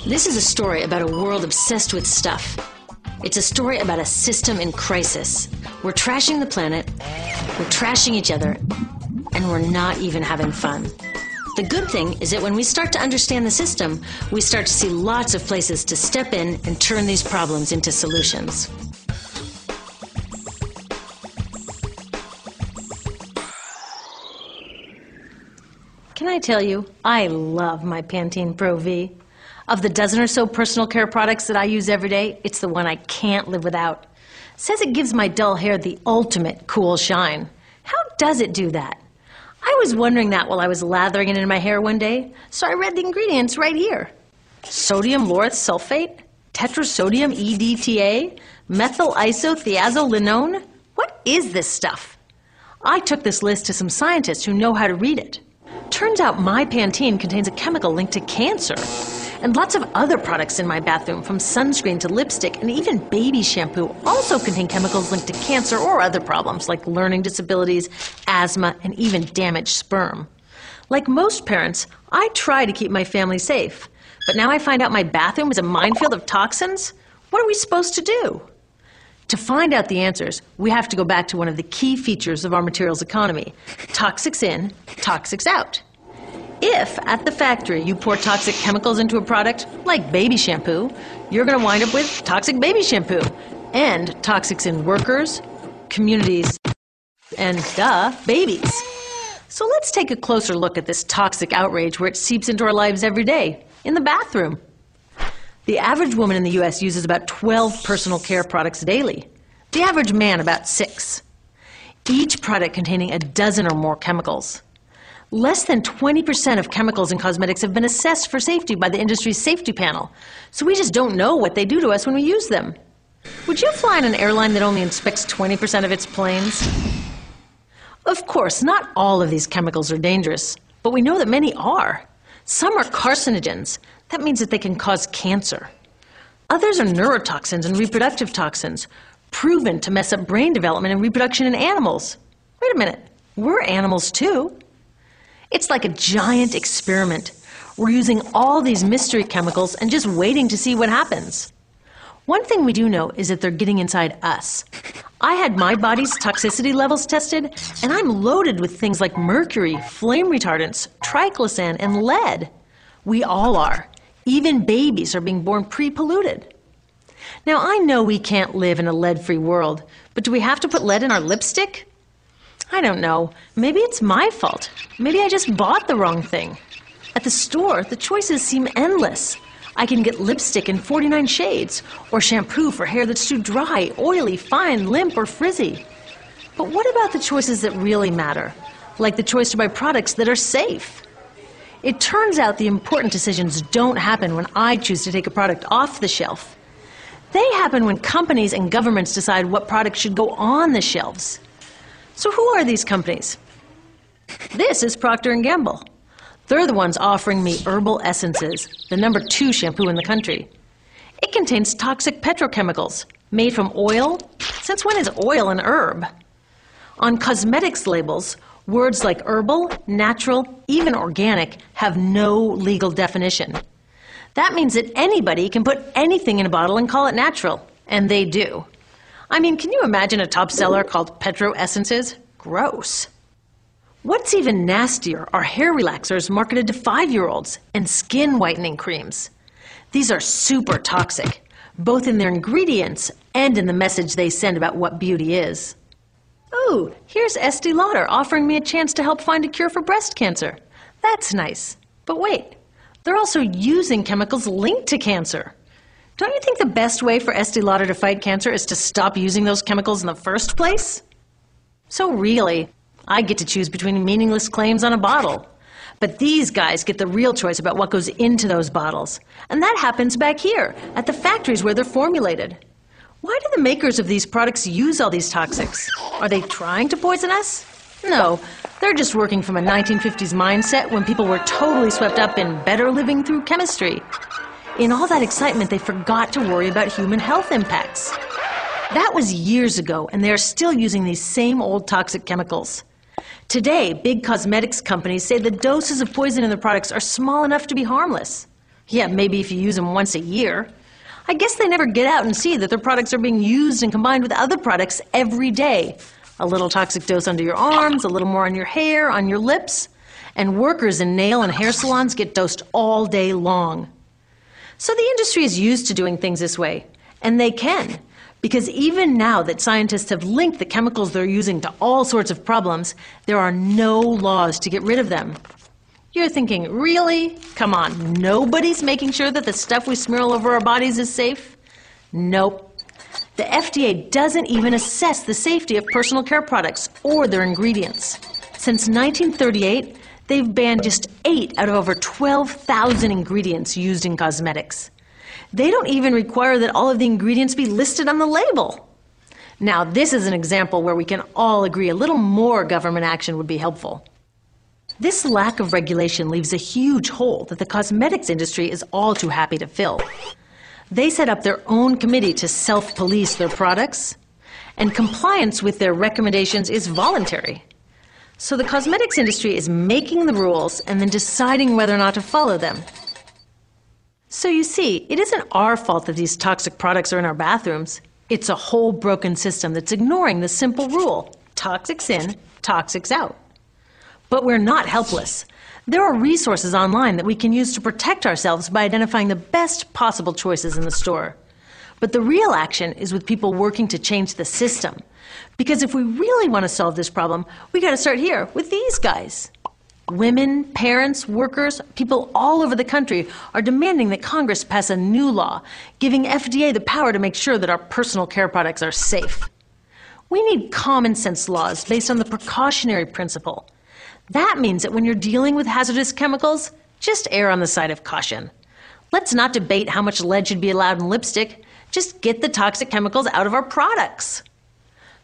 This is a story about a world obsessed with stuff. It's a story about a system in crisis. We're trashing the planet, we're trashing each other, and we're not even having fun. The good thing is that when we start to understand the system, we start to see lots of places to step in and turn these problems into solutions. Can I tell you, I love my Pantene Pro V. Of the dozen or so personal care products that I use every day, it's the one I can't live without. It says it gives my dull hair the ultimate cool shine. How does it do that? I was wondering that while I was lathering it in my hair one day, so I read the ingredients right here. Sodium lauryl sulfate, tetrasodium EDTA, methyl isothiazolinone. What is this stuff? I took this list to some scientists who know how to read it. Turns out my Pantene contains a chemical linked to cancer. And lots of other products in my bathroom, from sunscreen to lipstick and even baby shampoo, also contain chemicals linked to cancer or other problems like learning disabilities, asthma, and even damaged sperm. Like most parents, I try to keep my family safe. But now I find out my bathroom is a minefield of toxins? What are we supposed to do? To find out the answers, we have to go back to one of the key features of our materials economy: toxics in, toxics out. If, at the factory, you pour toxic chemicals into a product, like baby shampoo, you're going to wind up with toxic baby shampoo, and toxics in workers, communities, and, babies. So let's take a closer look at this toxic outrage where it seeps into our lives every day, in the bathroom. The average woman in the U.S. uses about 12 personal care products daily. The average man about 6. Each product containing a dozen or more chemicals. Less than 20% of chemicals in cosmetics have been assessed for safety by the industry's safety panel, so we just don't know what they do to us when we use them. Would you fly on an airline that only inspects 20% of its planes? Of course, not all of these chemicals are dangerous, but we know that many are. Some are carcinogens. That means that they can cause cancer. Others are neurotoxins and reproductive toxins, proven to mess up brain development and reproduction in animals. Wait a minute, we're animals too. It's like a giant experiment. We're using all these mystery chemicals and just waiting to see what happens. One thing we do know is that they're getting inside us. I had my body's toxicity levels tested, and I'm loaded with things like mercury, flame retardants, triclosan, and lead. We all are. Even babies are being born pre-polluted. Now, I know we can't live in a lead-free world, but do we have to put lead in our lipstick? I don't know. Maybe it's my fault. Maybe I just bought the wrong thing. At the store, the choices seem endless. I can get lipstick in 49 shades, or shampoo for hair that's too dry, oily, fine, limp, or frizzy. But what about the choices that really matter? Like the choice to buy products that are safe? It turns out the important decisions don't happen when I choose to take a product off the shelf. They happen when companies and governments decide what products should go on the shelves. So who are these companies? This is Procter & Gamble. They're the ones offering me Herbal Essences, the #2 shampoo in the country. It contains toxic petrochemicals made from oil. Since when is oil an herb? On cosmetics labels, words like herbal, natural, even organic have no legal definition. That means that anybody can put anything in a bottle and call it natural, and they do. I mean, can you imagine a top seller called Petro Essences? Gross. What's even nastier are hair relaxers marketed to 5-year-olds and skin whitening creams. These are super toxic, both in their ingredients and in the message they send about what beauty is. Oh, here's Estee Lauder offering me a chance to help find a cure for breast cancer. That's nice. But wait, they're also using chemicals linked to cancer. Don't you think the best way for Estee Lauder to fight cancer is to stop using those chemicals in the first place? So really, I get to choose between meaningless claims on a bottle. But these guys get the real choice about what goes into those bottles. And that happens back here, at the factories where they're formulated. Why do the makers of these products use all these toxics? Are they trying to poison us? No, they're just working from a 1950s mindset when people were totally swept up in better living through chemistry. In all that excitement, they forgot to worry about human health impacts. That was years ago, and they are still using these same old toxic chemicals. Today, big cosmetics companies say the doses of poison in their products are small enough to be harmless. Yeah, maybe if you use them once a year. I guess they never get out and see that their products are being used and combined with other products every day. A little toxic dose under your arms, a little more on your hair, on your lips. And workers in nail and hair salons get dosed all day long. So the industry is used to doing things this way, and they can, because even now that scientists have linked the chemicals they're using to all sorts of problems, there are no laws to get rid of them. You're thinking, really? Come on, nobody's making sure that the stuff we smear all over our bodies is safe? Nope. The FDA doesn't even assess the safety of personal care products or their ingredients. Since 1938, they've banned just 8 out of over 12,000 ingredients used in cosmetics. They don't even require that all of the ingredients be listed on the label. Now, this is an example where we can all agree a little more government action would be helpful. This lack of regulation leaves a huge hole that the cosmetics industry is all too happy to fill. They set up their own committee to self-police their products, and compliance with their recommendations is voluntary. So the cosmetics industry is making the rules and then deciding whether or not to follow them. So you see, it isn't our fault that these toxic products are in our bathrooms. It's a whole broken system that's ignoring the simple rule: toxics in, toxics out. But we're not helpless. There are resources online that we can use to protect ourselves by identifying the best possible choices in the store. But the real action is with people working to change the system. Because if we really want to solve this problem, we got to start here with these guys. Women, parents, workers, people all over the country are demanding that Congress pass a new law, giving FDA the power to make sure that our personal care products are safe. We need common sense laws based on the precautionary principle. That means that when you're dealing with hazardous chemicals, just err on the side of caution. Let's not debate how much lead should be allowed in lipstick. Just get the toxic chemicals out of our products.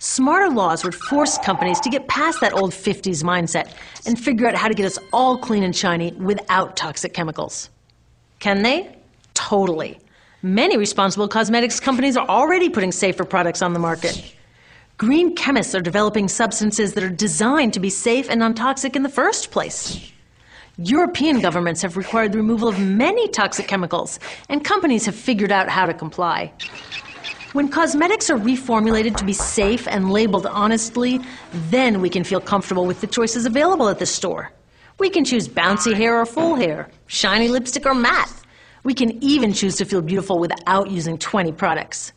Smarter laws would force companies to get past that old 50s mindset and figure out how to get us all clean and shiny without toxic chemicals. Can they? Totally. Many responsible cosmetics companies are already putting safer products on the market. Green chemists are developing substances that are designed to be safe and non-toxic in the first place. European governments have required the removal of many toxic chemicals, and companies have figured out how to comply. When cosmetics are reformulated to be safe and labeled honestly, then we can feel comfortable with the choices available at the store. We can choose bouncy hair or full hair, shiny lipstick or matte. We can even choose to feel beautiful without using 20 products.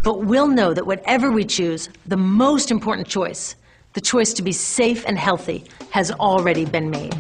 But we'll know that whatever we choose, the most important choice, the choice to be safe and healthy, has already been made.